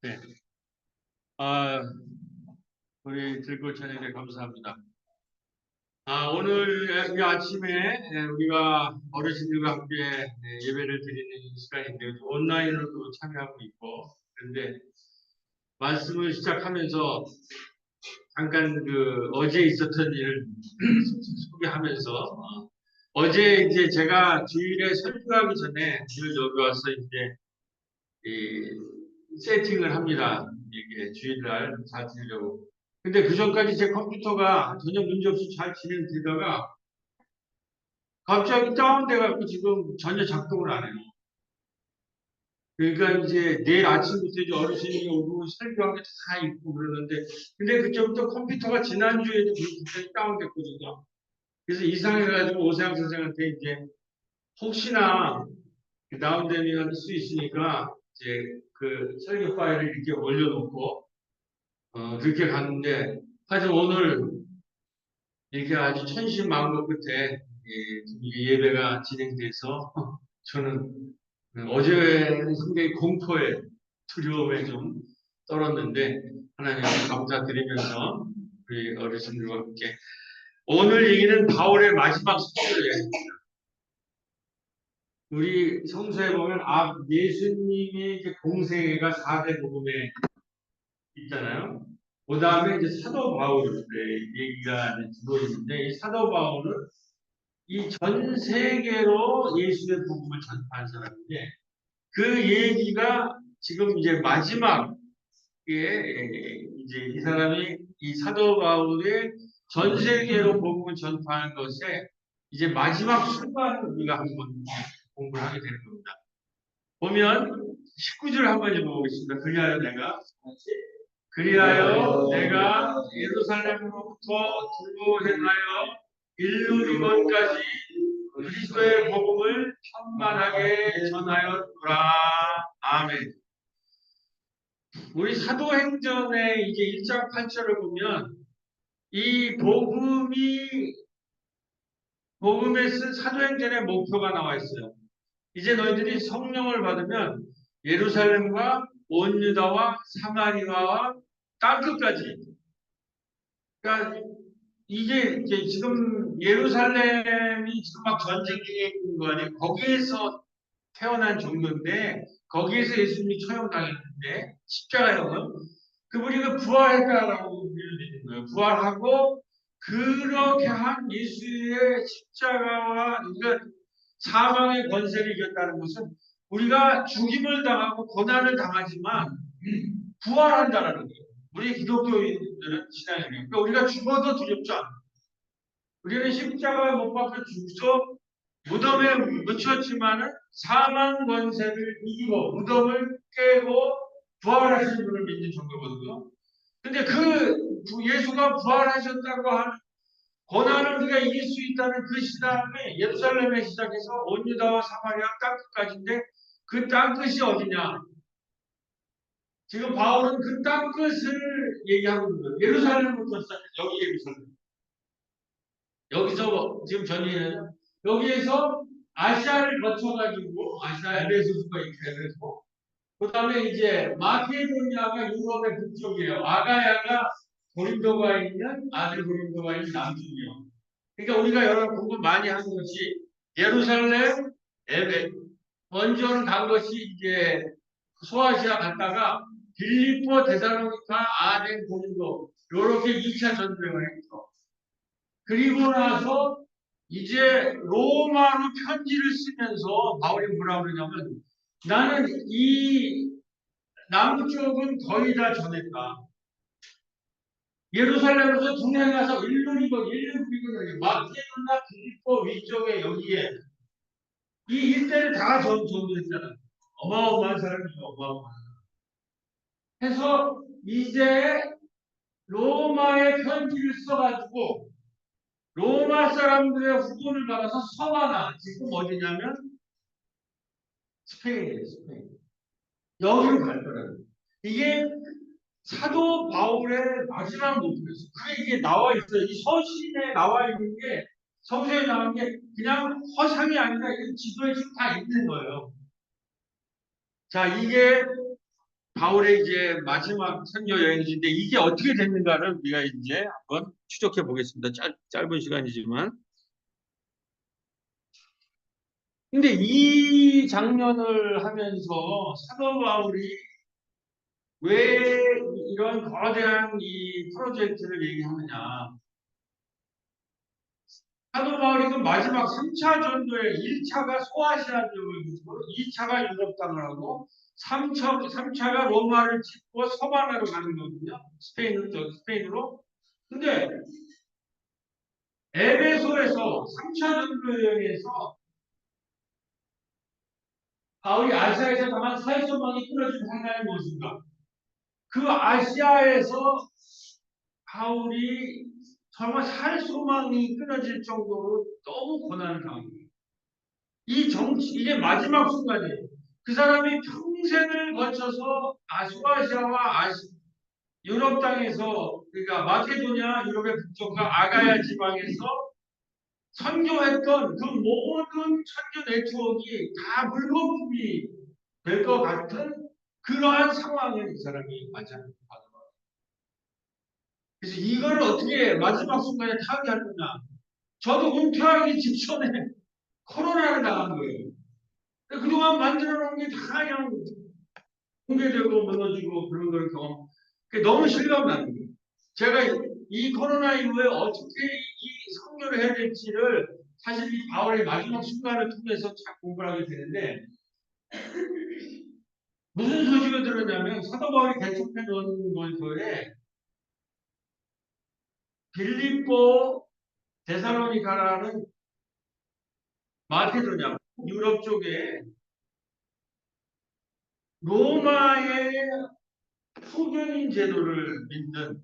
네. 우리 들꽃찬에게 감사합니다. 오늘 이 아침에 우리가 어르신들과 함께 예배를 드리는 시간인데 온라인으로도 참여하고 있고 그런데 말씀을 시작하면서 잠깐 어제 있었던 일을 소개하면서 어제 이제 제가 주일에 설교하기 전에 주일 여기 와서 이제 세팅을 합니다. 이게 주일날 잘 드리려고. 근데 그 전까지 제 컴퓨터가 전혀 문제 없이 잘 진행되다가 갑자기 다운돼갖고 지금 전혀 작동을 안 해요. 그러니까 이제 내일 아침부터 이제 어르신이 오고 설교하게 다 있고 그러는데 근데 그때부터 컴퓨터가 지난주에도 굉장히 다운됐거든요. 그래서 이상해가지고 오세영 선생한테 이제 혹시나 다운되면 할 수 있으니까 이제 그 설교 파일을 이렇게 올려놓고 그렇게 갔는데 하여튼 오늘 이렇게 아주 천신만고 끝에 예배가 진행돼서 저는 어제는 상당히 공포에 두려움에 좀 떨었는데 하나님께 감사드리면서 우리 어르신들과 함께 오늘 얘기는 바울의 마지막 설교예요. 우리 성서에 보면 예수님의 공생애가 4대 복음에 있잖아요. 그 다음에 이제 사도 바울 얘기가 들어있는데 이 사도 바울은 이 전 세계로 예수의 복음을 전파한 사람인데 그 얘기가 지금 이제 마지막에 이제 이 사람이 이 사도 바울의 전 세계로 복음을 전파한 것에 이제 마지막 순간을 우리가 한번 공부를 하게 되는 겁니다. 보면 19절 한번 읽어보겠습니다. 그리하여 내가 그리하여 내가 예루살렘으로부터 두로 행하여 인류 이번까지 그리스도의 복음을 편만하게 전하였노라. 아멘. 우리 사도행전의 이제 1장 8절을 보면 이 복음에 쓴 사도행전의 목표가 나와 있어요. 이제 너희들이 성령을 받으면 예루살렘과 온 유다와 사마리아와 땅끝까지. 그러니까 이게 이제 지금 예루살렘이 지금 막 전쟁 중에 있는 거 아니에요? 거기에서 태어난 종교인데 거기에서 예수님이 처형당했는데 십자가형은 그분이 그 부활했다라고 믿는 거예요. 부활하고 그렇게 한 예수의 십자가와 그러니까 사망의 권세를 이겼다는 것은 우리가 죽임을 당하고 고난을 당하지만 부활한다라는 거예요. 우리 기독교인들은 신앙이에요. 그러니까 우리가 죽어도 두렵지 않아요. 우리는 십자가에 못 박혀 죽어서 무덤에 묻혔지만은 사망 권세를 이기고 무덤을 깨고 부활하신 분을 믿는 종교거든요. 근데 예수가 부활하셨다고 하는 고난을 우리가 이길 수 있다는 그 신앙이 예루살렘에 시작해서 온 유다와 사마리아 땅끝까지인데 그 땅끝이 어디냐? 지금 바울은 그 땅끝을 얘기하고 있는 거예요. 예루살렘부터 시작해서 여기 예루살렘. 여기서 지금 전이에요. 여기에서 아시아를 거쳐가지고 아시아 에베소스가 이렇게 되고 그 다음에 이제 마케도니아가 유럽의 북쪽이에요. 아가야가 고린도가 있는 아들 고린도가 있는 남쪽이에요. 그러니까 우리가 여러 번 공부 많이 하는 것이 예루살렘, 에베 먼저는 간 것이 이제 소아시아 갔다가 빌립보, 데살로니카, 아덴, 고린도 이렇게 2차 전쟁을 했죠. 그리고 나서 이제 로마로 편지를 쓰면서 바울이 뭐라 그러냐면 나는 이 남쪽은 거의 다 전했다. 예루살렘에서 중앙에 가서 일루리고 마케도나 빌립보 위쪽에 여기에 이 일대를 다 전도했잖아요. 어마어마한 사람이죠. 어마어마한. 해서 이제 로마에 편지를 써가지고 로마 사람들의 후원을 받아서 서바나 지금 어디냐면 스페인이에요. 스페인. 여기로 갈 거라고. 이게 사도 바울의 마지막 목표였어요. 그게 이게 나와 있어요. 이 서신에 나와 있는 게 성서에 나온 게 그냥 허상이 아니라 이 지도에 지금 다 있는 거예요. 자, 이게 바울의 이제 마지막 선교 여행지인데 이게 어떻게 됐는가를 우리가 이제 한번 추적해 보겠습니다. 짧은 시간이지만. 근데 이 장면을 하면서 사도 바울이 왜 이런 거대한 이 프로젝트를 얘기하느냐. 사도 바울이 그 마지막 3차 전도에 1차가 소아시아 지역을 짓고 2차가 유럽 땅을 하고 3차가 로마를 짓고 서바나로 가는 거거든요. 스페인으로. 근데 에베소에서 3차 전도 여행에서 바울이 아시아에서 당한 사회소망이 끊어진 하나의 무엇인가? 그 아시아에서 바울이 정말 살 소망이 끊어질 정도로 너무 고난을 당합니다. 이게 마지막 순간이에요. 그 사람이 평생을 거쳐서 소아시아와 유럽 땅에서, 그러니까 마케도니아, 유럽의 북쪽과 아가야 지방에서 선교했던 그 모든 선교 네트워크가 다 물거품이 될 것 같은 그러한 상황을 이 사람이 맞이하는 거예요. 그래서 이걸 어떻게 마지막 순간에 타개할 거냐. 저도 은퇴하기 직전에 코로나를 당한 거예요. 그동안 만들어 놓은 게 다 그냥 붕괴되고 무너지고 그런 걸 경험. 너무 실감나는 거예요. 제가 이 코로나 이후에 어떻게 이 선교를 해야 될지를 사실 이 바울의 마지막 순간을 통해서 잘 공부를 하게 되는데 무슨 소식을 들었냐면 사도 바울이 개척해 놓은 권소에 빌립보 데살로니가라는 마케도냐 유럽 쪽에 로마의 후견인 제도를 믿는,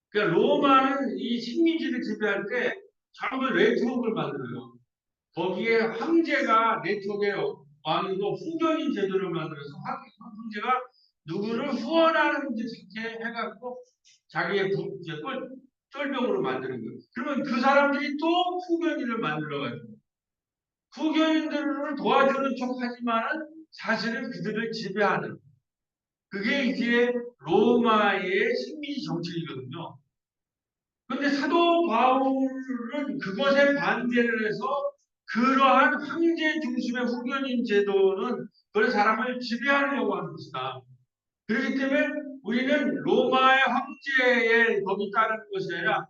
그러니까 로마는 이 식민지를 지배할 때 전부 네트워크를 만들어요. 거기에 황제가 네트워크의 왕이고 후견인 제도를 만들어서 황제가 누구를 후원하는 듯이 해갖고 자기의 쫄병으로 만드는 거예요. 그러면 그 사람들이 또 후견인을 만들어가지고 후견인들을 도와주는 척 하지만은 사실은 그들을 지배하는, 그게 이제 로마의 식민지 정책이거든요. 근데 사도 바울은 그것에 반대를 해서 그러한 황제 중심의 후견인 제도는 그 사람을 지배하려고 하는 것이다. 그렇기 때문에 우리는 로마의 황제의 법이 따르는 것이 아니라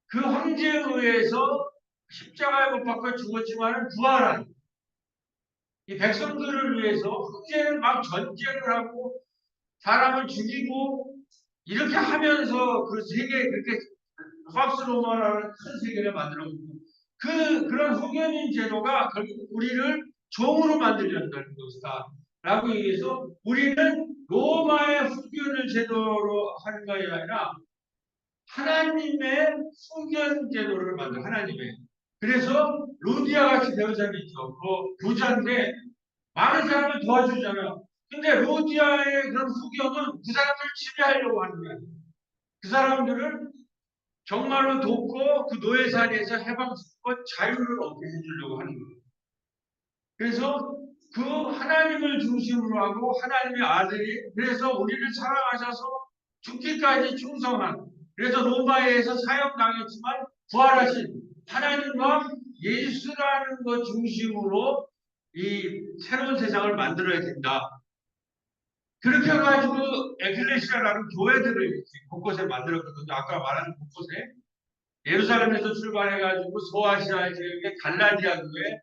그 황제에 의해서 십자가에 못 박혀 죽었지만 부활한 이 백성들을 위해서 황제는 막 전쟁을 하고 사람을 죽이고 이렇게 하면서 그 세계 그렇게 팍스 로마라는 큰 세계를 만들었고 그런 후견인 제도가 결국 우리를 종으로 만들려는 것이다. 라고 얘기해서 우리는 로마의 후견을 제도로 하는 것이 아니라 하나님의 후견 제도를 만들어 하나님의. 그래서 루디아 같이 배운 사람이 있죠. 그 부자인데 많은 사람을 도와주잖아요. 근데 루디아의 그런 후견은 그 사람들을 지배하려고 하는 거예요. 그 사람들을 정말로 돕고 그 노예살이에서 해방시키고 자유를 얻게 해주려고 하는 거예요. 그래서 그 하나님을 중심으로 하고 하나님의 아들이 그래서 우리를 사랑하셔서 죽기까지 충성한, 그래서 로마에서 사형당했지만 부활하신 하나님과 예수라는 것 중심으로 이 새로운 세상을 만들어야 된다. 그렇게 해가지고 에클레시아라는 교회들을 곳곳에 만들었거든요. 아까 말한 곳곳에 예루살렘에서 출발해가지고 소아시아 지역의 갈라디아 교회,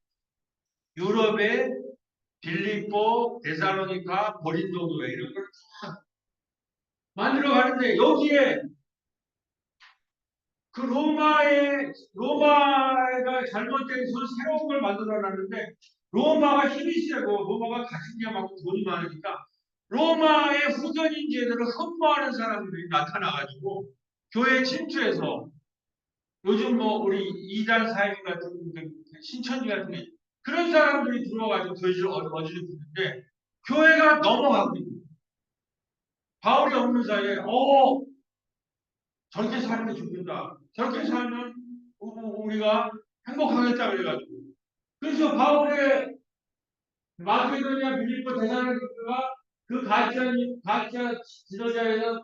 유럽의 빌립보, 데살로니카, 고린도 교회 이런 걸 만들어 가는데 여기에 그 로마가 잘못돼서 새로운 걸 만들어 놨는데 로마가 힘이 세고 로마가 가진 게 많고 돈이 많으니까 로마의 후견인 제도를 흠모하는 사람들이 나타나가지고 교회 침투해서 요즘 뭐 우리 이단 사회 같은 신천지 같은 게 그런 사람들이 들어와가지고 교회를 어지럽히는데 교회가 넘어가고 있는 바울이 없는 사이에 저렇게 사는 게 좋겠다. 저렇게 살면 우리가 행복하겠다 그래가지고 그래서 바울의 마케도니아 빌립보 대사로니가 그 가짜 지도자에서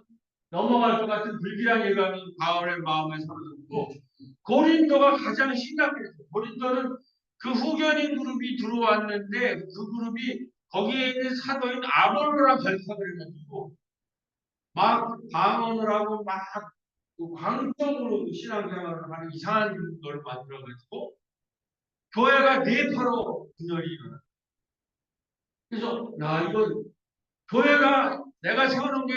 넘어갈 것 같은 불길한 예감이 바울의 마음에 사로잡고 고린도가 가장 심각했어요. 고린도는 그 후견인 그룹이 들어왔는데 그 그룹이 거기에 있는 사도인 아볼로랑 결탁을 해가지고 막 방언을 하고 막 광적으로 신앙생활을 하는 이상한 걸 만들어가지고 교회가 네파로 분열이 일어나. 그래서 야 이건 교회가 내가 세워놓은 게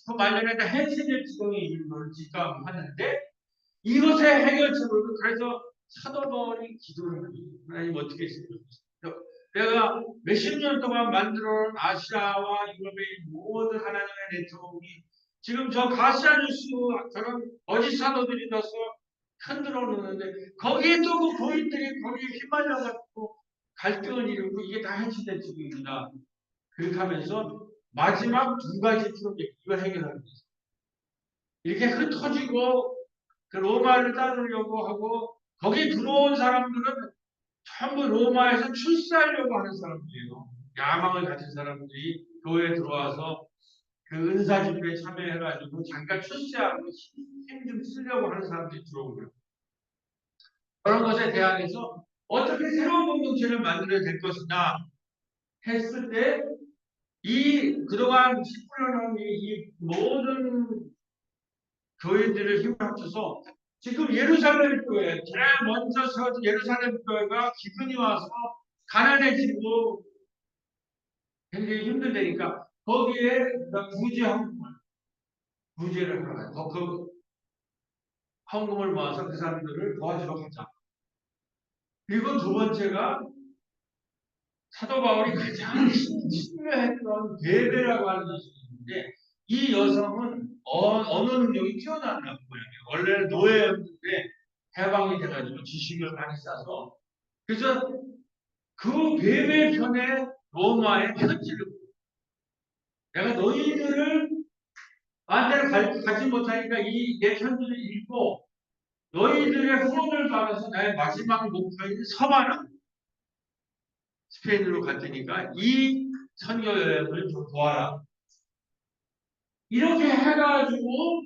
그 말년에 해체될 지경에 있는 걸 직감하는데 이것의 해결책으로 그래서 사도 바울이 기도를 합니다. 하나님 어떻게 했습니까? 내가 몇십 년 동안 만들어온 아시아와 유럽의 모든 하나님의 네트워크가 지금 저 가시아 뉴스 저런 거짓 사도들이 넣어서 흔들어 놓는데 거기에 또 그 고인들이 거기에 휘말려갖고 갈등을 이루고 이게 다 해체될 지경입니다. 그렇게 하면서 마지막 두 가지 프로젝트 이걸 해결하는 거죠. 이렇게 흩어지고 그 로마를 따르려고 하고 거기 들어온 사람들은 전부 로마에서 출세하려고 하는 사람들이에요. 야망을 가진 사람들이 교회에 들어와서 그 은사 집회에 참여해가지고 잠깐 출세하고 힘 좀 쓰려고 하는 사람들이 들어온 거예요. 그런 것에 대항해서 어떻게 새로운 공동체를 만들어야 될 것이냐 했을 때 이 그동안 19년의 이 모든 교회들을 힘을 합쳐서 지금 예루살렘 교회 제일 먼저 세워진 예루살렘 교회가 기근이 와서 가난해지고 굉장히 힘들다니까 거기에 구제 구제를 하는 거예요. 그 헌금을 모아서 그 사람들을 도와주러 가자. 그리고 두 번째가 사도 바울이 가장 신뢰했던 베베라고 하는 것이 있는데 이 여성은 어느 능력이 뛰어난 모양이에요. 원래는 노예였는데 해방이 돼가지고 지식을 많이 쌓아서 그래서 그 뱀의 편에 로마의 편지를 내가 너희들을 반대로 가지 못하니까 이 내 편지를 읽고 너희들의 후원을 받아서 나의 마지막 목표인 서바나 스페인으로 갈 테니까 이 선교 여행을 좀 도와라. 이렇게 해가지고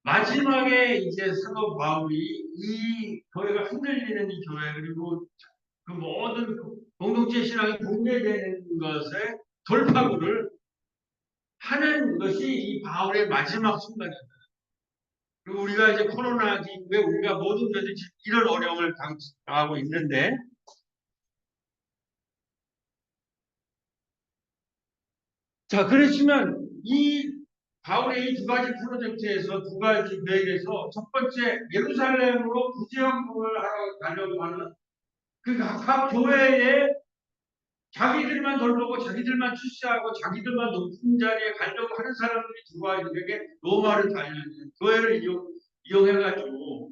마지막에 이제 사도 바울이 이 교회가 흔들리는 이 교회 그리고 그 모든 공동체 신앙이 붕괴되는 것에 돌파구를 하는 것이 이 바울의 마지막 순간이다. 그리고 우리가 이제 코로나 이후에 우리가 모든 교회들이 이런 어려움을 당하고 있는데 자 그렇지만 이 바울의 이 두 가지 프로젝트에서 두 가지 계획에서 첫 번째 예루살렘으로 구제헌금을 하러 가려고 하는 그 각 교회에 자기들만 돌보고 자기들만 출세하고 자기들만 높은 자리에 가려고 하는 사람들이 들어와 있는데 로마를 달려있는 교회를 이용해가지고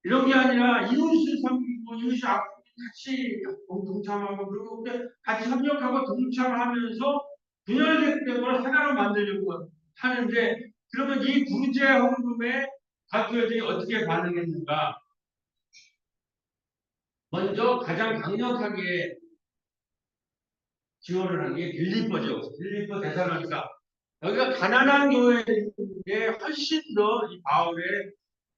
이런 게 아니라 이웃을 섬기고 이웃이 아프면 같이 동참하고 그리고 같이 협력하고 동참하면서 분열된 걸 하나로 만들려고 하는데 그러면 이 구제 헌금에 각 교회들이 어떻게 반응했는가? 먼저 가장 강력하게 지원을 한 게 빌립보죠. 빌립보 대사로니까 여기가 가난한 교회인데 훨씬 더 이 바울의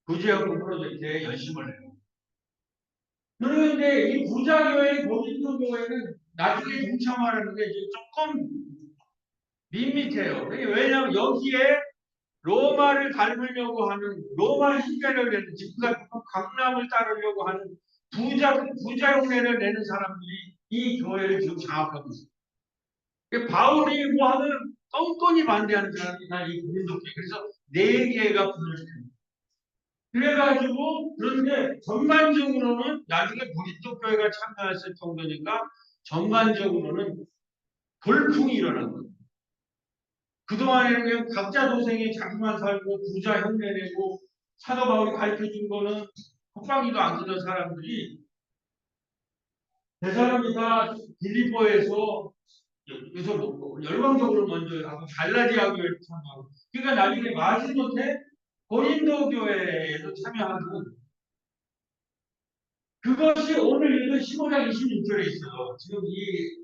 구제헌금 프로젝트에 열심을 해요. 그런데 이 부자교회, 고린도 교회는 나중에 동참하라는 게 이제 조금 밋밋해요. 왜냐하면 여기에 로마를 닮으려고 하는 로마 흉내를 내는 집과 강남을 따르려고 하는 부자 흉내를 내는 사람들이 이 교회를 지금 장악하고 있어요. 바울이 뭐 하면 뻔뻔히 반대하는 사람이 다 이 고린도 교회. 그래서 네 개가 분열돼요. 그래가지고 그런데 전반적으로는 나중에 고린도 교회가 참여했을 정도니까 전반적으로는 돌풍이 일어난 거예요. 그동안에는 그냥 각자 도생에 자기만 살고 부자 흉내내고 사도 바울이 가르쳐준 거는 콧방귀도 안 뀌던 사람들이 대사로니까 빌립보에서 여기서 열광적으로 먼저 하고 갈라디아 교회를 참여하고 그러니까 나중에 마지못해 고린도 교회에도 참여하는 그것이 오늘 읽은 15장 26절에 있어요. 지금 이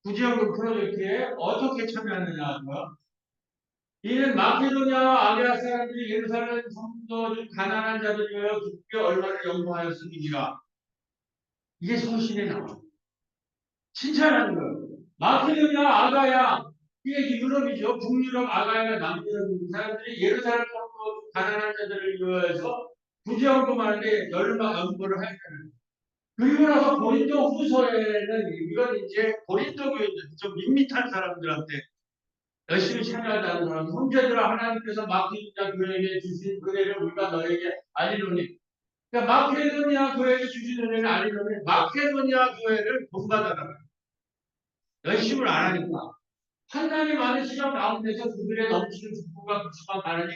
구제연금 프로젝트에 어떻게 참여하느냐가 이는 마케도니아와 아베아 사람들이 예루살렘 성도 중 가난한 자들이여 깊게 얼마나 연구하였음이니라. 이게 소신에 나와요. 칭찬하는 거예요. 마케도니아 아가야 이게 유럽이죠. 북유럽 아가야가 남유럽 사람들이 예루살렘 성도 가난한 자들을 위해서 구제연금하는데 연구를 하였다는 그리고 나서 고린도 후서에는 이건 이제 고린도 교인들 좀 밋밋한 사람들한테 열심히 참여한다는 사람 형제들아 하나님께서 마케도니아 교회에게 주신 은혜를 우리가 너에게 알리노니 그러니까 마케도니아 교회에게 주신 은혜를 알리노니 마케도니아 교회를 본받아라 열심을 안 하니까 환난이 많은 시간 가운데서 그들의 넘치는 축복과 구수가 많으니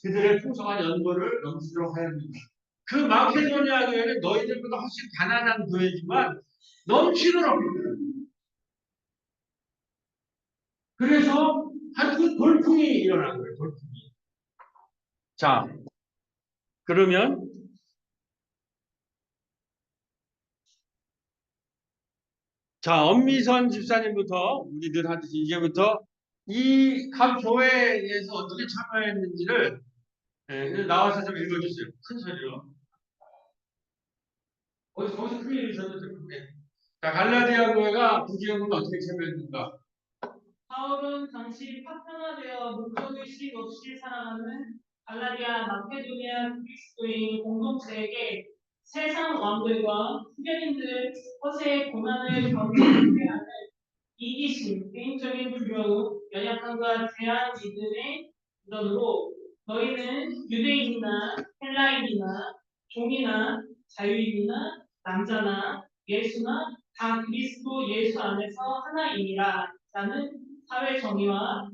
그들의 풍성한 연고를 넘치도록 하였습니다. 그 마케도니아 교회는 너희들보다 훨씬 가난한 교회지만 넘치도록 그래서 하여튼 돌풍이 일어난 거예요. 돌풍이. 자, 그러면 자 엄미선 집사님부터 우리 늘 하듯이 이제부터 이 각 교회에서 어떻게 참여했는지를 나와서 좀 읽어주세요. 큰 소리로. 거기서 크게 읽으셔도 되는데. 자, 갈라디아 교회가 구지연금 어떻게 참여했는가? 바울은 당시 파편화되어 목적의식 없이 살아가는 갈라디아 마케도니아 그리스도인 공동체에게 세상 왕들과 후견인들 허세의 고난을 견디게 하는 이기심, 개인적인 두려움, 연약함과 대한 믿음의 우선으로 너희는 유대인이나 헬라인이나 종이나 자유인이나 남자나 예수나 다 그리스도 예수 안에서 하나이니라 라는 사회 정의와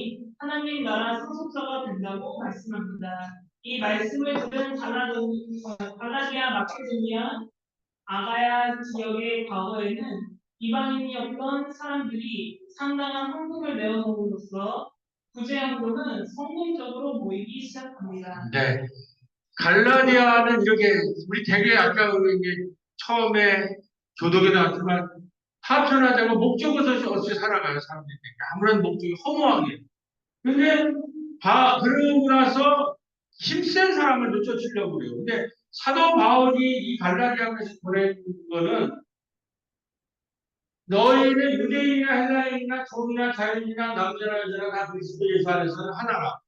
사람이 하나님 나라 상속자가 된다고 말씀합니다. 이 말씀을 들은 갈라디아, 마케도니아, 아가야 지역의 과거에는 이방인이었던 사람들이 상당한 헌금을 내어놓음으로써 구제연금은 성공적으로 모이기 시작합니다. 네. 갈라디아는 이렇게 우리 되게 아까 우리 이제 처음에 교독에 나왔지만 파편화되고 목적을 없이 살아가요 사람들이. 아무런 목적이 허무하게. 근데 그러고 나서 힘센 사람을 쫓으려고 그래요. 근데 사도 바울이 이 갈라디아에서 보낸 거는 너희는 유대인이나 헬라인이나 종이나 자유인이나 남자나 여자나 다 그리스도 예수 안에서는 하나라.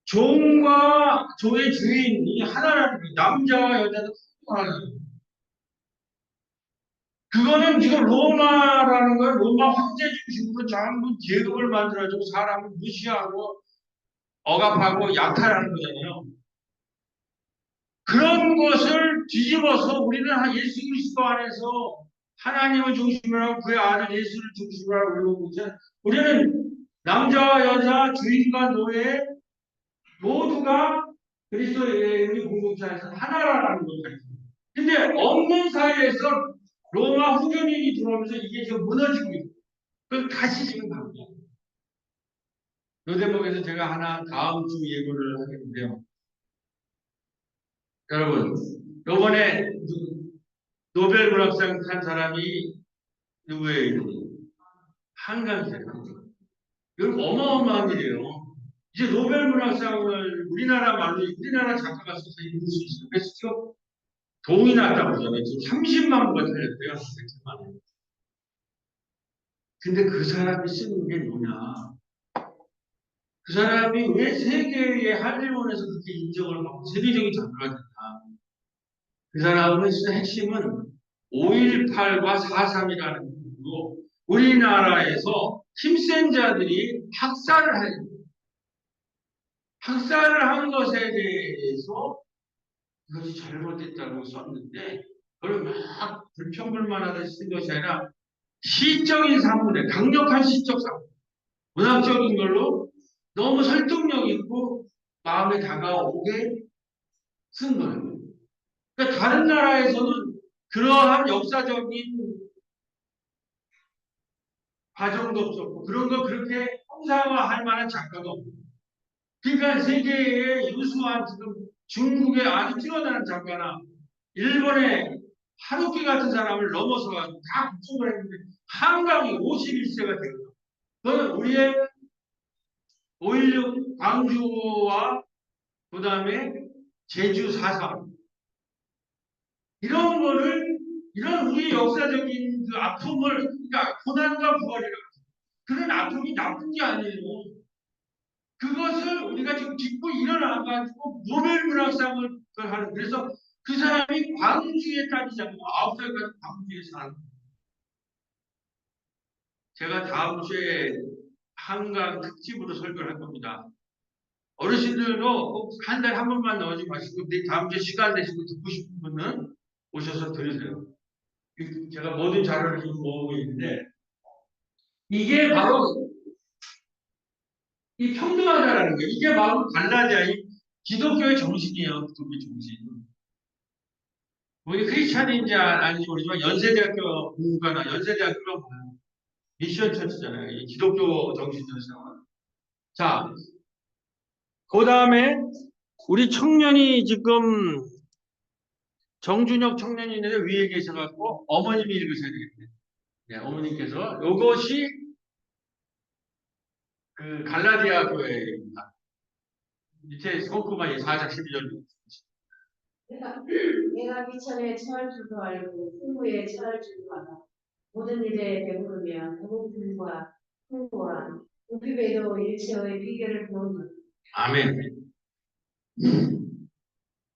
종과 종의 주인이 하나라는 게 남자와 여자도 하나라는 거예요. 그거는 지금 로마라는 걸 로마 황제 중심으로 전부 계급을 만들어주고 사람을 무시하고 억압하고 약탈하는 거잖아요. 그런 것을 뒤집어서 우리는 예수 그리스도 안에서 하나님을 중심으로 하고 그의 아들 예수를 중심으로 하고 우리는 남자와 여자, 주인과 노예 모두가 그리스도의 우리 공동체 안에서 하나라는 것을. 근데 없는 사회에서 로마 후견인이 들어오면서 이게 지금 무너지고 있고 그걸 다시 지금 갑니다. 이 대목에서 제가 하나 다음 주 예고를 하겠는데요. 여러분, 요번에 노벨 문학상 탄 사람이 누구예요? 한강이세요. 이건 어마어마한 일이에요. 이제 노벨 문학상을 우리나라 말로 우리나라 작가가 써서 읽을 수 있어요. 그래서 지금 동이 났다고 그러잖아요. 지금 30만 부가 틀렸대요. 100만 원. 근데 그 사람이 쓰는 게 뭐냐? 그 사람이 왜 세계의 한일원에서 그렇게 인정을 받고 세계적인 작가가 됐나? 그 사람의 핵심은 5.18과 4.3이라는 이유로 우리나라에서 힘센 자들이 학살을 한 것에 대해서 이것이 잘못됐다고 썼는데 그걸 막 불평불만하듯이 쓴 것이 아니라 시적인 사문에 강력한 시적 사문, 문학적인 걸로 너무 설득력 있고 마음에 다가오게 쓴 거예요. 그러니까 다른 나라에서는 그러한 역사적인 과정도 없었고 그런 거 그렇게 형상화할 만한 작가도 없고 그러니까 세계의 유수한 지금 중국의 아주 뛰어나는 작가나 일본의 하루키 같은 사람을 넘어서 가지고 다 국정을 했는데 한강이 51세가 되거든요. 그건 우리의 5.16 광주와 그 다음에 제주 4.3 이런 거를 이런 우리의 역사적인 그 아픔을 그러니까 고난과 부활이라 그런 아픔이 나쁜 게 아니에요. 그것을 우리가 지금 딛고 일어나가지고 노벨 문학상을 하는 그래서 그 사람이 광주에 따지잖아요. 9살까지 광주에 사는 제가 다음 주에 한강 특집으로 설교를 할 겁니다. 어르신들도 꼭 한 달에 한 번만 나오지 마시고 다음 주에 시간 내시고 듣고 싶은 분은 오셔서 들으세요. 제가 모든 자료를 지금 모으고 있는데 이게 바로 이 평등하다라는 거예요. 이게 바로 갈라디아 이 기독교의 정신이에요. 기독교의 정신. 우리 크리스찬인지 아닌지 모르지만 연세대학교 공부가나 연세대학교가 뭐예요? 미션 처치잖아요. 이 기독교 정신이잖아요. 자, 그 다음에 우리 청년이 지금 정준혁 청년이 있는데 위에 계셔갖고 어머님이 읽으셔야 되겠네요. 네, 어머님께서 이것이 그 갈라디아 교회입니다. 밑에 성구가 4장 12절. 내가 미천에 처할 줄도 알고 풍부에 처할 줄도 알아. 모든 일에 배부르며 배고픔과 풍부와 우리배도 일체의 비결을 배우는. 아멘.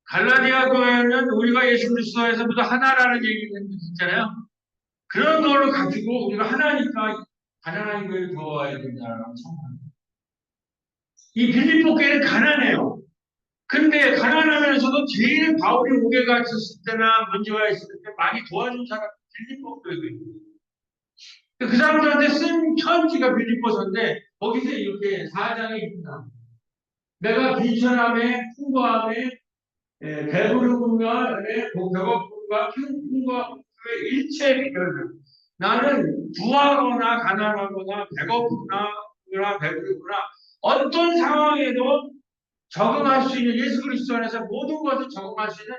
갈라디아 교회는 우리가 예수 그리스도에서 모두 하나라는 얘기를 했잖아요. 그런 걸로 가지고 우리가 하나니까 가난한 교회를 도와야 된다라고 생각합니다. 이 빌립보 교회는 가난해요. 근데 가난하면서도 제일 바울이 무게가 있었을 때나 문제가 있을 때 많이 도와준 사람이 빌립보 교회거든요. 그 사람들한테 쓴 편지가 빌립보서인데 거기서 이렇게 4장에 있습니다. 내가 비천함에 풍부함에 배부름과 배고픔과 힘과 일체의 비결을 나는 부하거나 가난하거나 배고프거나 배부르거나 어떤 상황에도 적응할 수 있는 예수 그리스도 안에서 모든 것을 적응할 수 있는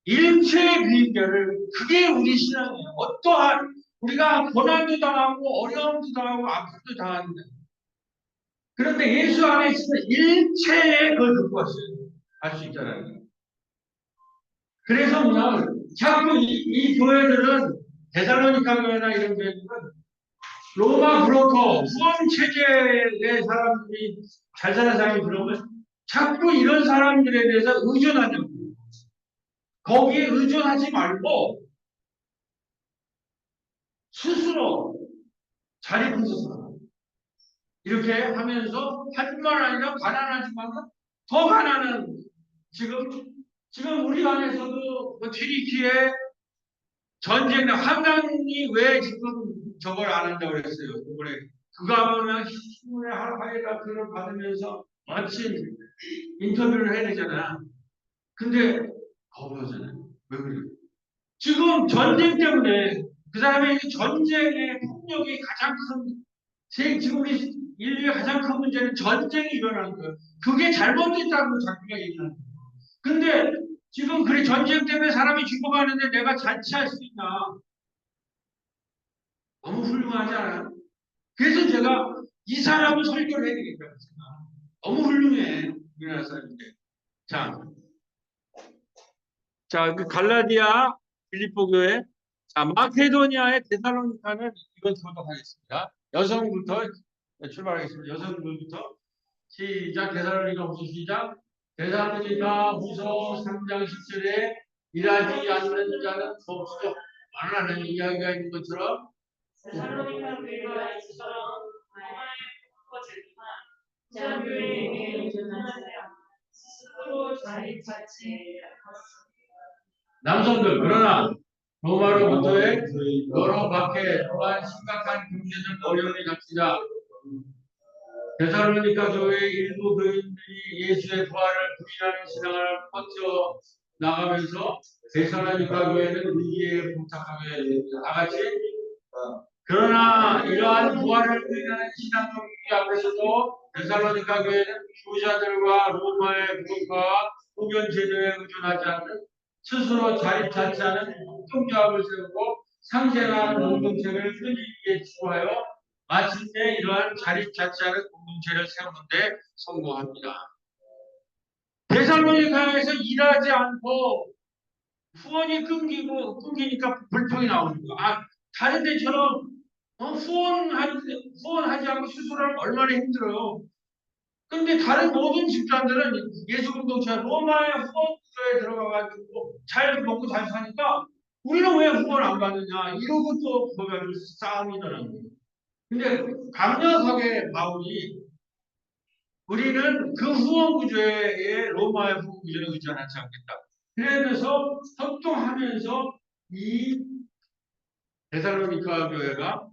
일체의 비결을 그게 우리 신앙이에요. 어떠한 우리가 고난도 당하고 어려움도 당하고 아픔도 당하는데 그런데 예수 안에 있으면 일체의 그 그것을 할 수 있잖아요. 그래서 뭐냐면 자꾸 이 교회들은 데살로니가 교회나 이런 교회들은 로마 브로커 후원 체제의 사람들이 잘 사는 사람이 들어오면 자꾸 이런 사람들에 대해서 의존하냐고. 거기에 의존하지 말고 스스로 자립해서 살아. 이렇게 하면서 뿐만 아니라 가난하지만 더 가난한 지금 우리 안에서도 튀르키예 전쟁 한강이 왜 지금 저걸 안 한다고 그랬어요. 이번에 그가 하면 신문에 하이가 그걸 받으면서 마침 인터뷰를 해야 되잖아. 근데 거부하잖아요. 왜 그래요? 지금 전쟁 때문에 그 사람의 전쟁의 폭력이 가장 지금 우리 인류의 가장 큰 문제는 전쟁이 일어나는 거예요. 그게 잘못됐다고 자기가 얘기하는 거예요. 근데 지금 그래 전쟁 때문에 사람이 죽어가는데 내가 잔치할 수 있나? 너무 훌륭하지 않아요? 그래서 제가 이 사람을 설교를 해야 되겠다. 너무 훌륭해. 우리나라 사람인데. 그 갈라디아 빌립보 교회. 자, 마케도니아의 데살로니카는 이건 교독하겠습니다. 여성부터 출발하겠습니다. 여성부터 시작. 데살로니가 후서 시작. 데살로니가 후서 3장 10절에 일하지 않는 자는 없어. 말하는 이야기가 있는 것처럼 데살로니가 교회가 이처럼 로마의 것이지만 지하 교회에게 의존하세요. 스스로 자리 자체에 남성들 그러나 로마로부터의 여러 밖에 또한 심각한 경제적 어려움이 닥치자 데살로니가 교회의 일부 교인들이 예수의 부활을 부인하는 신앙을 퍼져 나가면서 데살로니가 교회는 위기에 봉착하게 됩니다. 다 같이 그러나 이러한 부활을 부인하는 신앙 위기 앞에서도 데살로니가 교회는 부자들과 로마의 부가 후견 제도에 의존하지 않는 스스로 자립자치하는 공동조합을 세우고 상생하는 공동체를 끊이게 추구하여 마침내 이러한 자립자치하는 공동체를 세우는데 성공합니다. 데살로니가에서 일하지 않고 후원이 끊기니까 불평이 나오는 거야. 다른 데처럼 후원하지 않고 수술하면 얼마나 힘들어요. 근데 다른 모든 집단들은 예수 공동체 로마의 후원 구조에 들어가가지고 잘 먹고 잘 사니까 우리는 왜 후원 안 받느냐 이러고 또 거기서 싸움이 일어나는 거예요. 근데 강력하게 바울이 우리는 그 후원 구조에 로마의 후원 구조에 의존하지 않겠다. 그러면서 협동하면서 이 데살로니가 교회가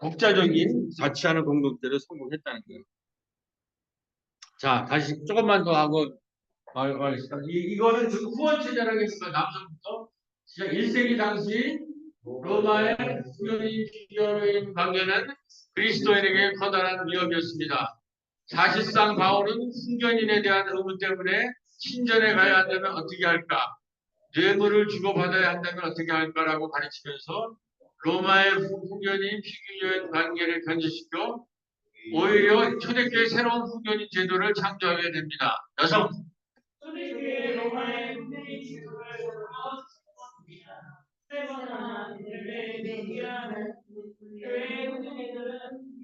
독자적인 자치하는 공동체를 성공했다는 거예요. 자, 다시 조금만 더 하고 말하겠습니다. 이거는 지금 후원체제라고 했으니까 남성부터 시작 1세기 당시 로마의 수요인 비교인 관계는 그리스도인에게 커다란 위협이었습니다. 사실상 바울은 순견인에 대한 의문 때문에 신전에 가야 한다면 어떻게 할까? 뇌물을 주고받아야 한다면 어떻게 할까라고 가르치면서 로마의 후견인 피규어인 관계를 변질시켜 오히려 초대교회 새로운 후견인 제도를 창조하게 됩니다. 여성 초대교회 로마의 후견인 제도를 세웠습니다. 세거나 교회에 위하는 교회의 후견인들은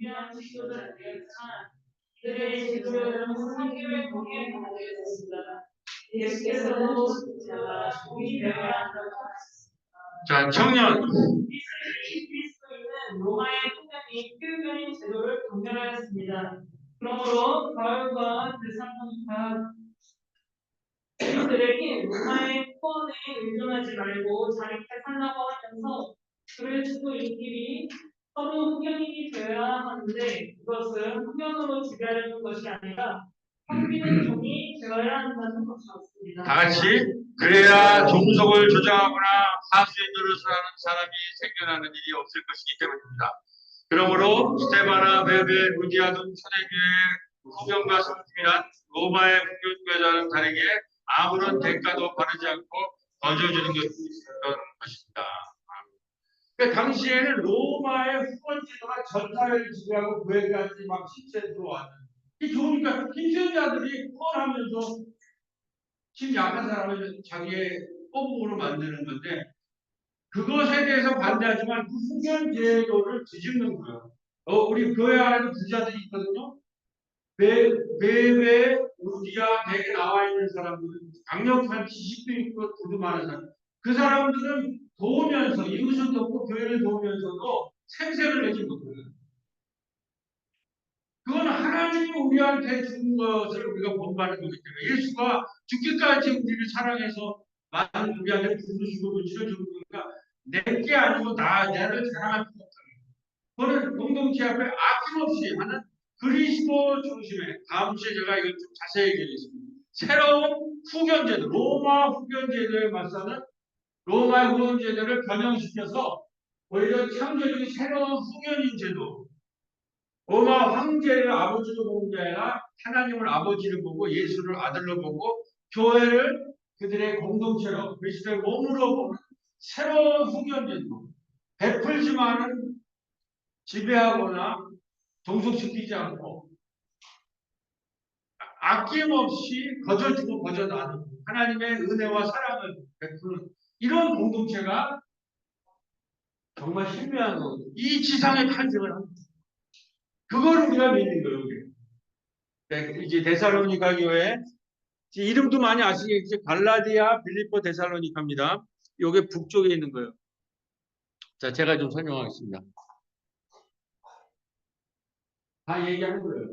위한 지도자들이었지만 그들의 지도자는 성경의 공에 반대했습니다. 예수께서도 십자가 종이 되어야 한다고 하셨습니다. 자, 청년 그리스도인은 로마의 후견인 피우견인 제도를 경멸하였습니다. 그러므로 바울과 데살로니가 그들에게 로마의 후원에 의존하지 말고 자립해 살라고 하면서 그리스도 인끼리 서로 후견인이 되어야 하는데 그것은 후견으로 지배하려는 것이 아니라 섬기는 종이 되어야 한다는 것이었습니다. 다 같이 그래야 종속을 조장하거나 하수인 노릇을 하는 사람이 생겨나는 일이 없을 것이기 때문입니다. 그러므로 스테바나, 베베, 루디아 등 초대교회의 후견과 섬김이란 로마의 후견교회와는 다르게 아무런 대가도 바르지 않고 거저주는 것이었던 것입니다. 그러니까 당시에는 로마의 후원제도가 전 사회를 지배하고 교회까지 막 침체에 들어왔는. 이 좋으니까 힘센자들이 후원하면서 힘 약한 사람을 자기의 뽑음으로 만드는 건데 그것에 대해서 반대하지만 그 후견 제도를 뒤집는 거예요. 우리 교회 안에도 부자들이 있거든요. 배에 우리가 대개 나와 있는 사람들은 강력한 지식도 있고 돈도 많은 사람. 그 사람들은 도우면서 이웃을 돕고 교회를 도우면서도 생색을 내지 못해요. 그건 하나님이 우리한테 준 것을 우리가 본받는 거기 때문에 예수가 죽기까지 우리를 사랑해서 많은 우리한테 부르시고 치러주고 그러니까 내게 아니고 나를 사랑할 필요 없다. 그거는 공동체 앞에 아낌없이 하는 그리스도 중심의 다음 주에 제가 이걸 좀 자세히 얘기하겠습니다. 새로운 후견제도, 로마 후견제도에 맞서는 로마의 후견제도를 변형시켜서 오히려 창조적인 새로운 후견인 제도, 로마 황제를 아버지로 보는 게 아니라 하나님을 아버지를 보고 예수를 아들로 보고 교회를 그들의 공동체로 그리스도의 몸으로 보는 새로운 후견제도, 베풀지만은 지배하거나 종속시키지 않고 아낌없이 거저주고 거저나누고 하나님의 은혜와 사랑을 베푸는 이런 공동체가 정말 신비한 거거든요. 이 지상에 탄생을 합니다. 그걸 우리가 믿는 거예요. 이제 데살로니가 교회 이름도 많이 아시겠죠? 갈라디아, 빌립보, 데살로니카입니다. 요게 북쪽에 있는 거예요. 자, 제가 좀 설명하겠습니다. 다 얘기하는 거예요.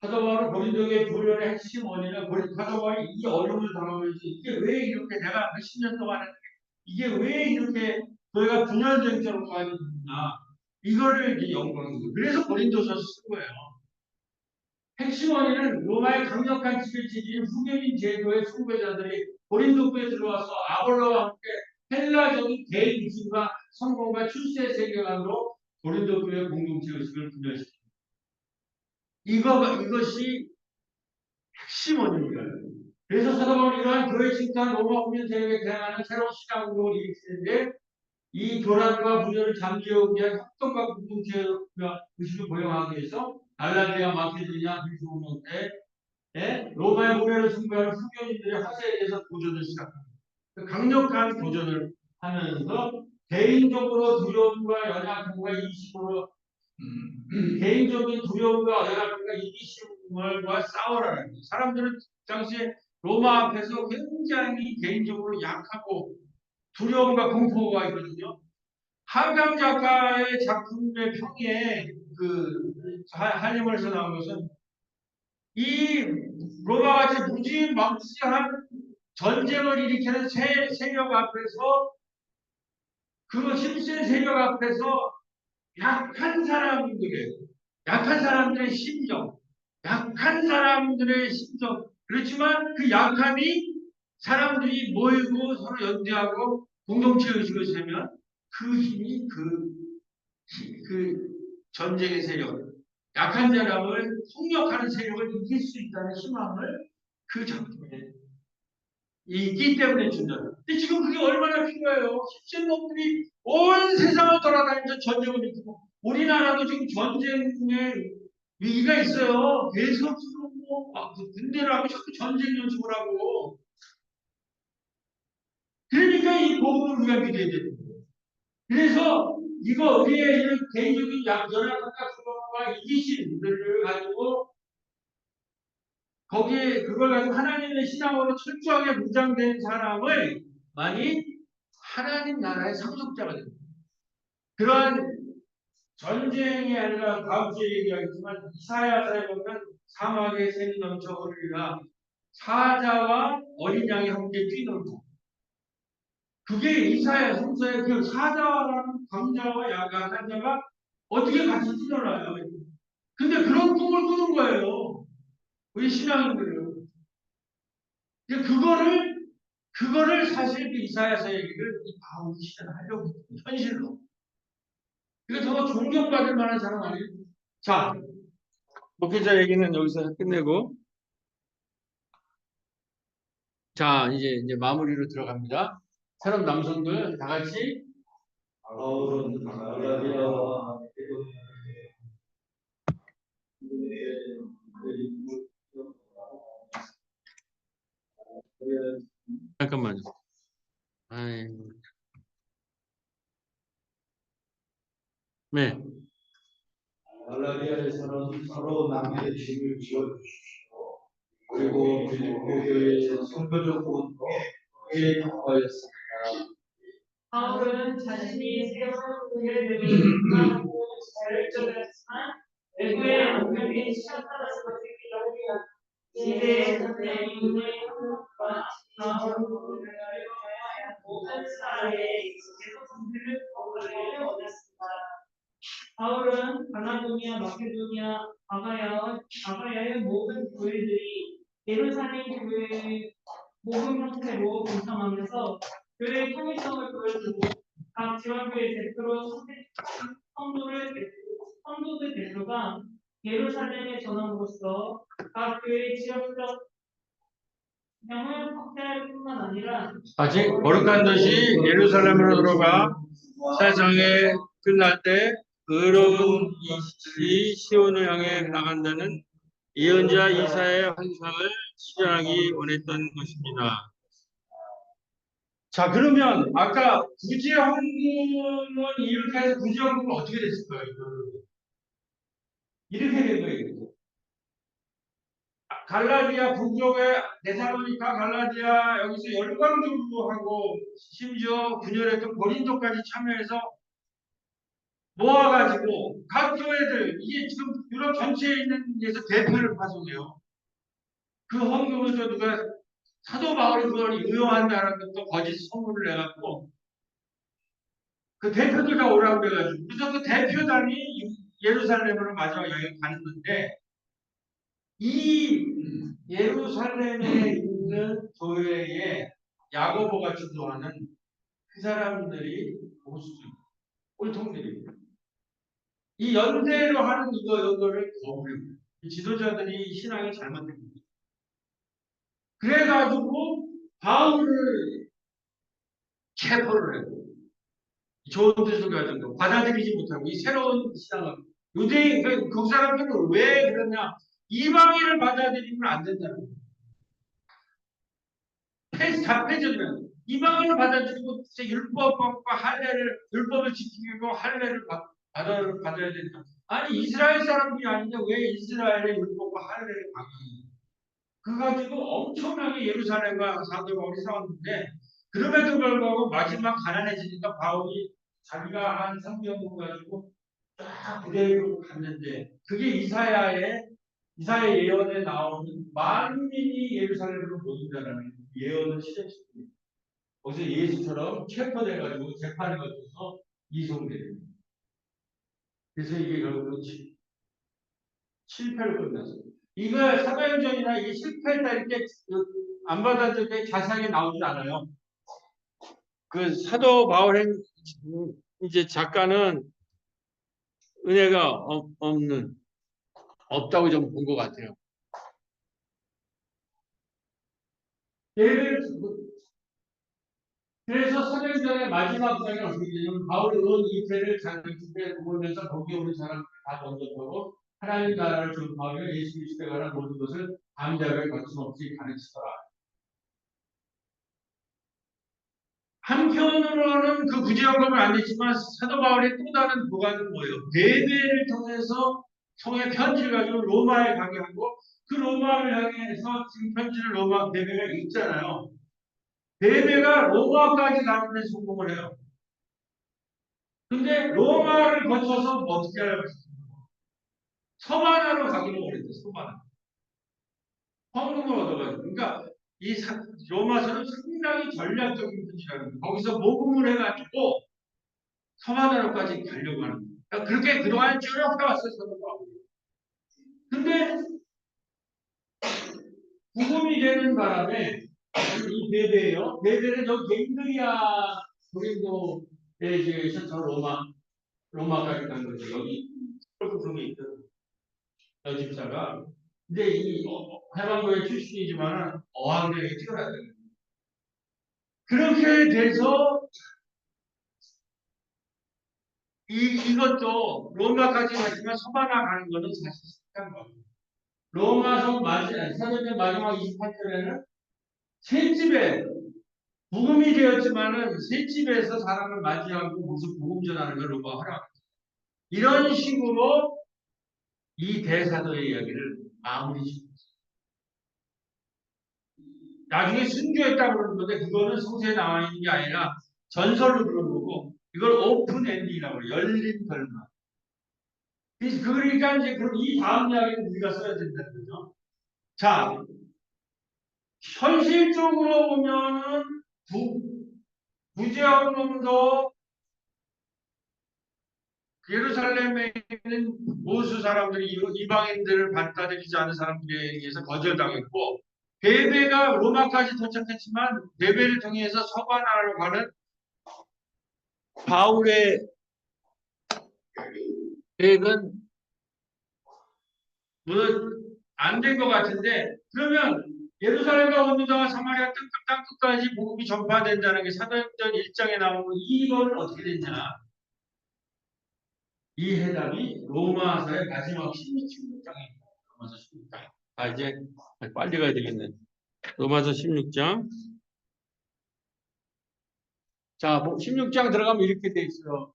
사도 바울 고린도의 교련의 핵심 원인은 사도 바울이 이 어려움을 당하면서 이게 왜 이렇게 내가 몇십 년 동안 했는데 이게 왜 이렇게 너희가 분열된처럼 가야 되나 이거를 이제 연구하는 거예요. 그래서 고린도서를 쓴 거예요. 핵심 원인은 로마의 강력한 지배체제인 후견인 제도의 숭배자들이 고린도교에 들어와서 아볼로와 함께 헬라적인 대중심과 성공과 출세 세계관으로 고린도교의 공동체 의식을 분열시킵니다. 이것이 핵심 원인입니다. 그래서 사도 바울이 이러한 교회 칭찬 로마 후견 세력에 대항하는 새로운 시장으로 일으키는데 이 교란과 분열을 잠재우기 위한 협동과 공동체 의식을 보영하기 위해서 갈라디아, 마케도니아, 그리스도에 로마의 모래를 숭배하는 후견인들의 화세에 대해서 도전을 시작합니다. 강력한 도전을 하면서 개인적으로 두려움과 연약함과 이기심으로 개인적인 두려움과 연약함과 이기심과 싸워라는 거예요. 사람들은 당시에 로마 앞에서 굉장히 개인적으로 약하고 두려움과 공포가 있거든요. 한강 작가의 작품의 평에 한림에서 나온 것은 이 로마같이 무지막지한 전쟁을 일으키는 세력 앞에서 그 힘센 세력 앞에서 약한 사람들의 심정 그렇지만 그 약함이 사람들이 모이고 서로 연대하고 공동체 의식을 세면 그 힘이 그 전쟁의 세력, 약한 사람을 폭력하는 세력을 이길 수 있다는 희망을 그 작품에 있기 때문에 준다. 근데 지금 그게 얼마나 필요해요? 힘센 놈들이 온 세상을 돌아다니면서 전쟁을 일으키고 우리나라도 지금 전쟁의 위기가 있어요. 계속 군대를 하고 자꾸 전쟁 연습을 하고 그러니까 이 복음을 우리가 믿어야 되는 거예요. 그래서 이거 우리의 이런 개인적인 연약함과 수고와 이기심들을 가지고 거기에 그걸 가지고 하나님의 신앙으로 철저하게 무장된 사람을 많이 하나님 나라의 상속자가 됩니다. 그러한 전쟁이 아니라 다음 주에 얘기하겠지만 이사야서에 보면 사막에 샘이 넘쳐 흐르리라 사자와 어린 양이 함께 뛰놀고 그게 이사야 성서의 그 사자라는 광자와 야간 한자가 어떻게 같이 일어나요? 근데 그런 꿈을 꾸는 거예요. 우리 신앙인들은. 근데 그거를 사실 그 이사야서 얘기를 이 바울이 실현하려고 했어요. 현실로. 이거 정말 존경받을 만한 사람 아니에요? 자, 목회자 얘기는 여기서 끝내고, 자, 이제 마무리로 들어갑니다. 새로운 남성들 다 같이 바울은 갈라디아와 잠깐만요. 아이고. 네. 갈라디아에서는 서로 남의 짐을 지어주십시오. 그리고 빌립보 교회의 성교적 운동에 통하였습니다. 바울은 자신이 세운 교회들이 하고 자율적이었지만 외부의 악명이 시작하면서 생기고 이제 대인의 한국과 바울을 위하여 모든 사회에 계속 성들을 거두기를 원했습니다. 바울은 가나도니아, 마케도니아, 아가야의 모든 교회들이 예루살렘 교회의 모든 형태로 동참하면서 교회의 통일성을 보여주고 각 지방교회 대표로 선택한 성도들 대표가 예루살렘에 전함으로써 각 교회의 지역적 영을 확대할 뿐만 아니라 아직 거룩한 도시 예루살렘으로 들어가 세상에 끝날 때 의로운 이 시온을 향해 나간다는 예언자 이사의 환상을 실현하기 원했던 것입니다. 자, 그러면 아까 구제헌금은 이렇게 해서 구제헌금은 어떻게 됐을까요? 이렇게 된 거예요. 갈라디아 북쪽에 데살로니가 갈라디아 여기서 열광적으로 하고 심지어 분열했던 고린도까지 참여해서 모아가지고 각 교회들 이게 지금 유럽 전체에 있는 데서 대표를 파송해요. 그 헌금을 또 누가 사도 바울이 그걸 유효한다는 것도 거짓 선물을 내갖고 그 대표들 다 오라고 그래가지고 그래서 그 대표단이 예루살렘으로 마지막 여행 가는 건데 이 예루살렘에 있는 교회에 야고보가 주도하는 그 사람들이 보수적 꼴통들입니다. 이 연대로 하는 이거를 거부해요. 이 지도자들이 신앙이 잘못된 겁니다. 그래가지고 바울을 체포를 해요. 좋은 뜻을 가지고 받아들이지 못하고 이 새로운 신앙을 유대인 그 사람들은 왜 그러냐 이방인을 받아들이면 안 된다는 거예요. 다 폐지면 이방인을 받아들이고 율법과 할례를 율법을 지키고 할례를 받아야 된다. 아니 이스라엘 사람들이 아닌데 왜 이스라엘의 율법과 할례를 받니? 그 가지고 엄청나게 예루살렘과 사도 바울이 싸웠는데 그럼에도 불구하고 마지막 가난해지니까 바울이 자기가 한 성경을 가지고 딱 그대로 갔는데 그게 이사야의 예언에 나오는 만민이 예루살렘으로 모인다라는 예언을 실현시킵니다. 거기서 예수처럼 체포돼가지고 재판에 거쳐서 이송됩니다. 그래서 이게 결국은 실패로 끝났어요. 이거 사도행전이나 이게 실패했다 이렇게 안 받아들 때 자세하게 나오지 않아요. 그 사도 바울행 이제 작가는 은혜가 없다고 좀 본 것 같아요. 그래서 사도행전의 마지막 장에 어떻게 되냐면 바울이 온 이태를 자기 집에 보면서 거기 오는 사람들 다 던져보고 하나님 나라를 전파하며 예수 그리스도에 관한 모든 것을 남자를 거침없이 가르치더라. 한편으로는 그 구제연금을 안 냈지만 사도 바울의 또 다른 보관은 뭐예요? 베베를 통해서 성의 편지를 가지고 로마에 가게 하고 그 로마를 향해서 지금 편지를 로마 베베가 읽잖아요. 베베가 로마까지 가는 데 성공을 해요. 근데 로마를 거쳐서 어떻게 하려고 했어요? 서바나로 가기로 원했어요. 서바나. 헌금을 얻어가지고. 그러니까 로마서는 상당히 전략적인 편지라는 거예요. 거기서 모금을 해가지고 서바나로까지 가려고 하는 거예요. 그러니까 그렇게 그동안 쭉 해왔어요, 사도 바울이. 근데 구금이 되는 바람에 이 베베예요. 베베는 저 갱그리아 고린도에 이제 저 로마까지 간 거죠. 여기 그룹이 있거든요. 집사가. 근데 이 해방교회 출신이지만은 어학연에 뛰어났거든요. 그렇게 돼서 이것도 로마까지 갔지만 서바나 가는 거는 사실 sik한 거예요. 로마서 사도행 마지막 28절에는 셋집에 복음이 되었지만은 셋집에서 사람을 맞이하고 무슨 복음 전하는 걸 로마하라. 이런 식으로 이 대사도의 이야기를 마무리 짓습니다. 나중에 순교했다고 그러는 건데 그거는 성서에 나와 있는 게 아니라 전설로 그런 거고 이걸 오픈 엔딩이라고 해요. 열린 결말. 그러니까 이제 그럼 이 다음 이야기는 우리가 써야 된다는 거죠. 자, 현실적으로 보면은 부지런놈도 예루살렘에 있는 보수 사람들이 이방인들을 받아들이지 않은 사람들에 의해서 거절당했고 베베가 로마까지 도착했지만 베베를 통해서 서바나로 가는 바울의 계획은 안 된 것 같은데 그러면 예루살렘과 온유다와 사마리아 땅 끝까지 복음이 전파된다는 게 사도행전 1장에 나오는 이거는 어떻게 됐냐? 이 해답이 로마서의 마지막 16장입니다. 로마서 16장. 이제 빨리 가야 되겠네. 로마서 16장. 자, 16장 들어가면 이렇게 돼 있어요.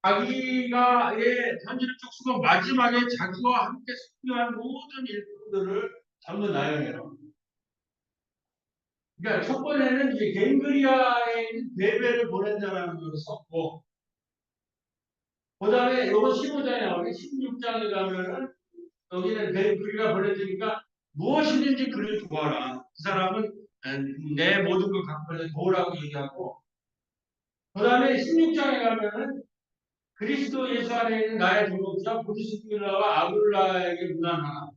자기가 편지를 쭉 쓰고 마지막에 자기와 함께 순교한 모든 일꾼들을 전부 나열해요. 그러니까 첫 번에는 이제 갱그리아에 있는 베베를 보낸다는 걸 썼고, 그 다음에 요거 15장에 나오게 16장에 가면은 여기는 갱그리가 보내주니까 무엇이든지 그를 도와라. 그 사람은 내 모든 걸 갖고 가서 도우라고 얘기하고, 그 다음에 16장에 가면은 그리스도 예수 안에 있는 나의 동역자 브리스길라와 아굴라에게 문안하라.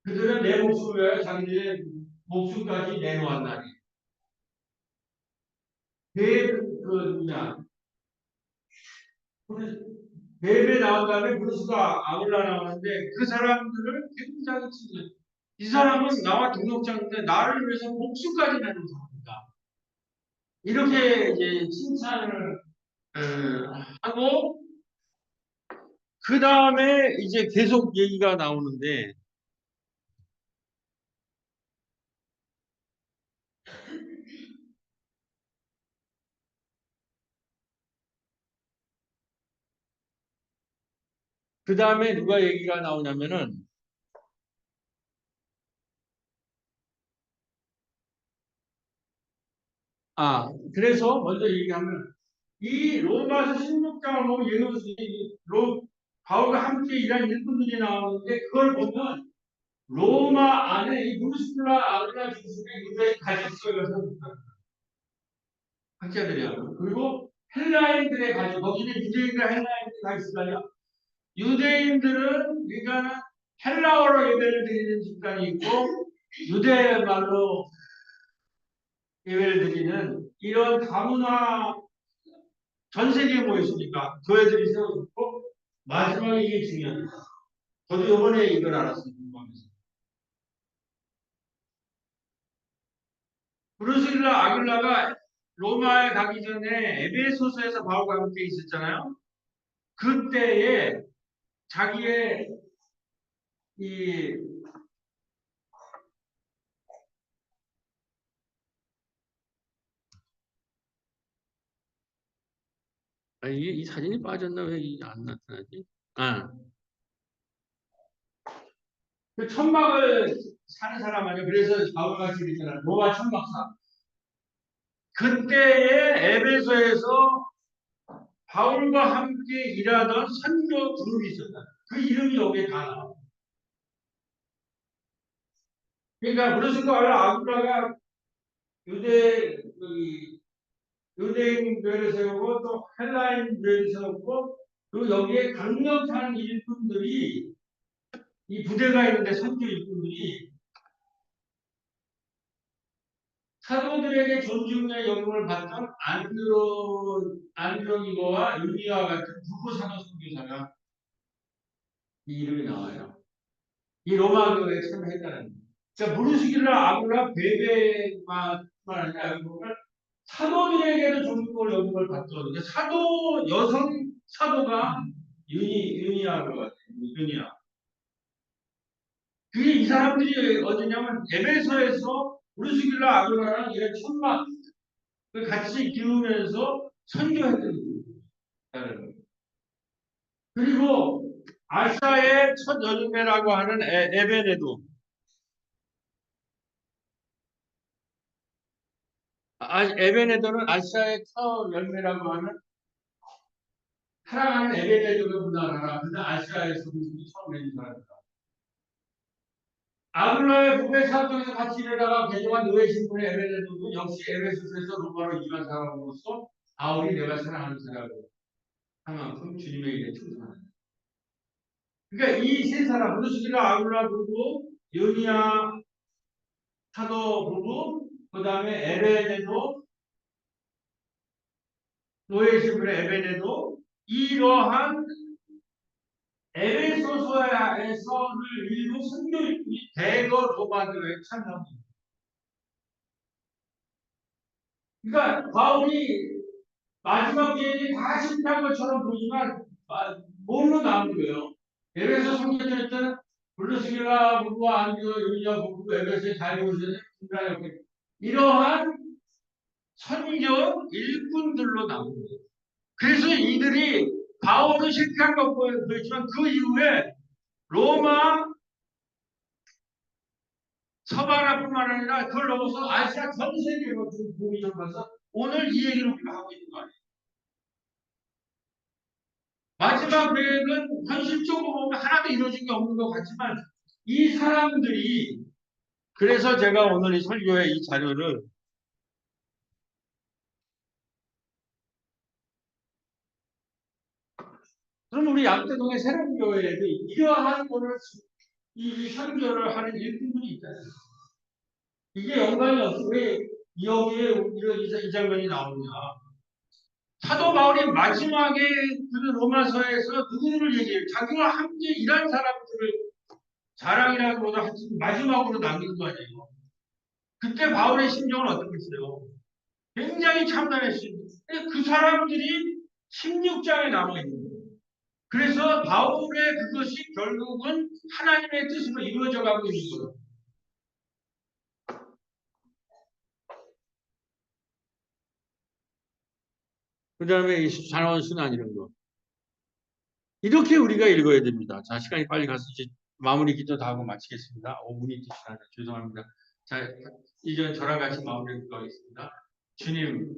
그들은 내 목숨을 위하여 자기들의 목숨까지 내놓았나니. 베베 나온 다음에 브루스가 아굴라 나오는데 그 사람들을 굉장히 칭찬. 이 사람은 나와 동역자인데 나를 위해서 목숨까지 내는 사람이다. 이렇게 이제 칭찬을 하고 그 다음에 이제 계속 얘기가 나오는데 그 다음에 누가 얘기가 나오냐면은 그래서 먼저 얘기하면 이 로마서 16장을 보면 바울과 함께 일한 일꾼들이 나오는데 그걸 보면 로마 안에 이 무르스라 아그라 중심에 유대인 가족들이 학자들이요. 그리고 헬라인들의 가족, 거기는 유대인과 헬라인들이 다 있을까요? 유대인들은 그러니까 헬라어로 예배를 드리는 집단이 있고 유대말로 예배를 드리는 이런 다문화 전 세계에 모여 있으니까 교회들이 세워졌고 마지막에 이게 중요합니다. 저도 이번에 이걸 알았어요. 브루실라 아굴라가 로마에 가기 전에 에베소서에서 바울과 함께 있었잖아요. 그때에 자기의 이 이게 이 사진이 빠졌나 왜 이게 안 나타나지? 그 천막을 사는 사람 아니야. 그래서 바울같이 있잖아. 로마 천막사. 그때에 에베소에서 바울과 함께 일하던 선교 그룹이 있었다. 그 이름이 여기에 다 나와. 그러니까 브루스가 아굴라가 유대 유대인 교회를 세우고 또 헬라인 교회를 세우고 그리고 여기에 강력한 일꾼들이 이 부대가 있는데 선교 일꾼들이 사도들에게 존중의 영광을 받던 안드로니고와 유니와 같은 부부 사도 선교사가 이 이름이 나와요. 이 로마 교회에 참여했다는 거예요. 그러니까 무르시기라 아굴라 베베만 아니라 여기 보면 사도들에게도 존중을 영광을 받던 그러니까 사도 여성 사도가 유니아가 같아요. 유니아. 그게 이 사람들이 어디냐면 에베소에서 무르시기라 아굴라랑 이런 천막 그 같이 기우면서 선교했던 거예요. 그리고 아시아의 첫 열매라고 하는 에베네도. 에베네도는 아시아의 첫 열매라고 하는 사랑하는 에베네도를 문화하라. 그는 아시아에서 처음 내린 사람이다. 아굴라의 북의 사도에서 같이 일하다가 개종한 노예 신분의 에베네도도 역시 에베소서에서 로마로 이간 사람으로서 바울이 내가 사랑하는 사람이고 한 만큼 주님의 일에 충성한다. 그러니까 이 세 사람, 브루스기라 아굴라 부부, 요니아 사도 부부, 그 다음에 에베네도, 노예 신분의 에베네도, 이러한 에베소서에서를 일부 선교인이 대거 로마교회에 참여합니다. 그러니까 바울이 마지막 기회에 다 실패한 것처럼 보이지만 뭘로 남은 거예요? 에베소 성교할 때는 블루스길라 부부와 안디오 유리아 부부 에베소에 잘 보시는 분들이었고 이러한 선교 일꾼들로 남은 거예요. 그래서 이들이 바울은 실패한 것 보였지만 그 이후에 로마 서바라뿐만 아니라 그걸 넘어서 아시아 전 세계로 복음이 전파해서 오늘 이 얘기를 우리가 하고 있는 거 아니에요. 마지막 계획은 현실적으로 보면 하나도 이루어진 게 없는 것 같지만 이 사람들이 그래서 제가 오늘 이 설교의 이 자료를 그럼 우리 양떼동의 새롬교회에도 이러한 오늘 이 설교를 하는 일꾼들이 있잖아요. 이게 연관이 없어. 왜 여기에 이런 이 장면이 나오냐. 사도 바울이 마지막에 그 로마서에서 누구를 얘기해요? 자기와 함께 일한 사람들을 자랑이라고보다 마지막으로 남긴 거 아니에요. 그때 바울의 심정은 어떻겠어요? 굉장히 참담했어요. 그 사람들이 16장에 남아있는 거예요. 그래서 바울의 그것이 결국은 하나님의 뜻으로 이루어져 가고 있는 거예요. 그 다음에 이 단원 순환 이런 거. 이렇게 우리가 읽어야 됩니다. 자, 시간이 빨리 가서 이제 마무리 기도 다 하고 마치겠습니다. 5분이 지나서 죄송합니다. 자, 이제 저랑 같이 마무리 기도하겠습니다. 주님,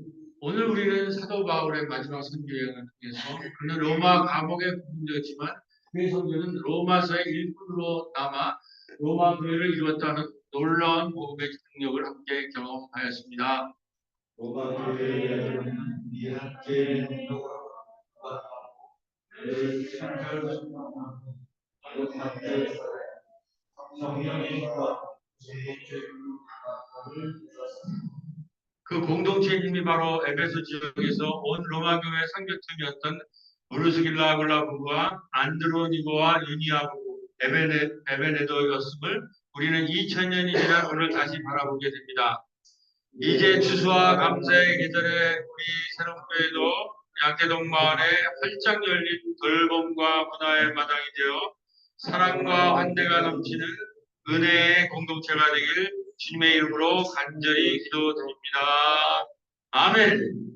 오늘 우리는 사도 바울의 마지막 선교 여행을 통해서 그는 로마 감옥에 구금되었지만 그의 선교는 로마서의 일꾼으로 남아 로마 교회를 이루었다는 놀라운 복음의 능력을 함께 경험하였습니다. 로마 교회에 이 함께 그 공동체의 힘이 바로 에베소 지역에서 온 로마 교회 상교팀이었던 브루스길라 아굴라 부부와 안드로니고와 유니아 부부 에베네도였음을 우리는 2000년이 지난 오늘 다시 바라보게 됩니다. 이제 추수와 감사의 계절에 우리 새롭게도 양태동 마을에 활짝 열린 돌봄과 문화의 마당이 되어 사랑과 환대가 넘치는 은혜의 공동체가 되길 주님의 이름으로 간절히 기도드립니다. 아멘.